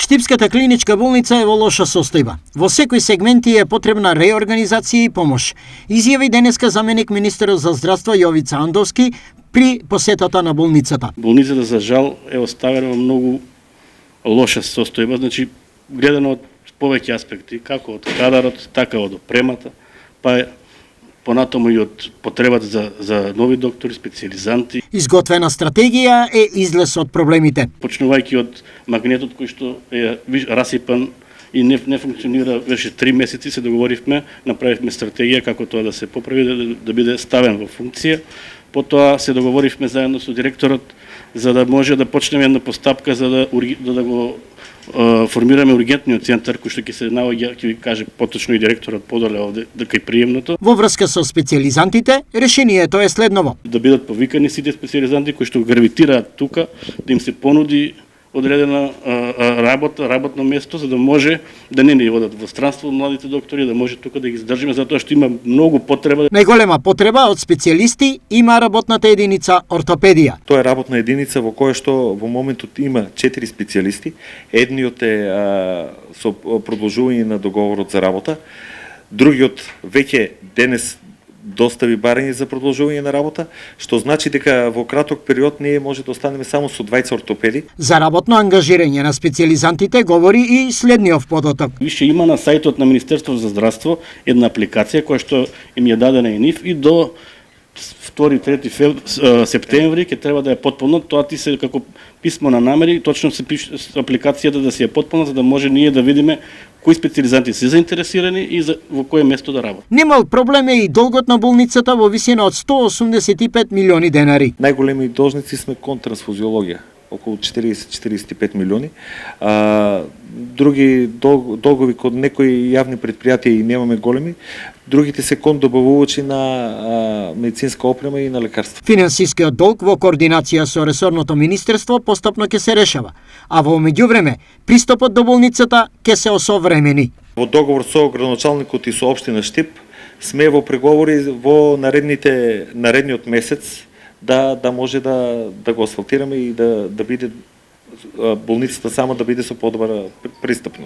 Штипската клиничка болница е во лоша состојба. Во секој сегменти е потребна реорганизација и помош. Изјави денеска заменик министерот за здравство Јовица Андовски при посетата на болницата. Болницата за жал е оставена во многу лоша состојба, значи гледано од повеќе аспекти, како од кадарот, така од опремата, па понатаму и од потребата за нови доктори, специјализанти. Изготвена стратегија е излез од проблемите. Почнувајќи од магнетот кој што е расипан и не функционира веќе 3 месеци, се договоривме, направивме стратегија како тоа да се поправи, да биде ставен во функција. Потоа се договоривме заедно со директорот за да може да почнеме една постапка за да го формираме ургентниот центар кој што ќе се наоѓа, ќе ви каже поточно и директорот подоле овде, дека и приемното. Во врска со специјализантите, решението е следново. Да бидат повикани сите специјализанти кои што гравитираат тука, да им се понуди одредена работно место за да може да не ни одат во странство младите доктори, да може тука да ги задржиме затоа што има многу потреба. Најголема потреба од специјалисти има работната единица ортопедија. Тоа е работна единица во која што во моментот има 4 специјалисти. Едниот е со продолжување на договорот за работа, другиот веќе денес достави барање за продолжување на работа, што значи дека во краток период ние може да останеме само со 20 ортопеди. За работно ангажирање на специјализантите говори и следниот подоток. Више има на сајтот на Министерството за здравство една апликација која што им ја дадена и нив и до 2-3 септември ќе треба да ја потполнат. Тоа ти се како писмо на намери, точно се пише апликацијата да се ја потполнат за да може ние да видиме кои специјализанти се заинтересирани и во кое место да работат. Немал проблем е и долгот на болницата во висина од 185 милиони денари. Најголеми должници сме кон трансфузиологија, околу 40-45 милиони. Други долгови код некои јавни предпријатија и немаме големи, другите се кон добавувачи на медицинска опрема и на лекарства. Финансискиот долг во координација со ресорното министерство постапно ќе се решава, а во меѓувреме пристапот до болницата ќе се осовремени. Во договор со градоначалникот и со општина Штип сме во преговори во наредниот месец да може да го асфалтираме и да биде болницата само да биде со подобра пристапност.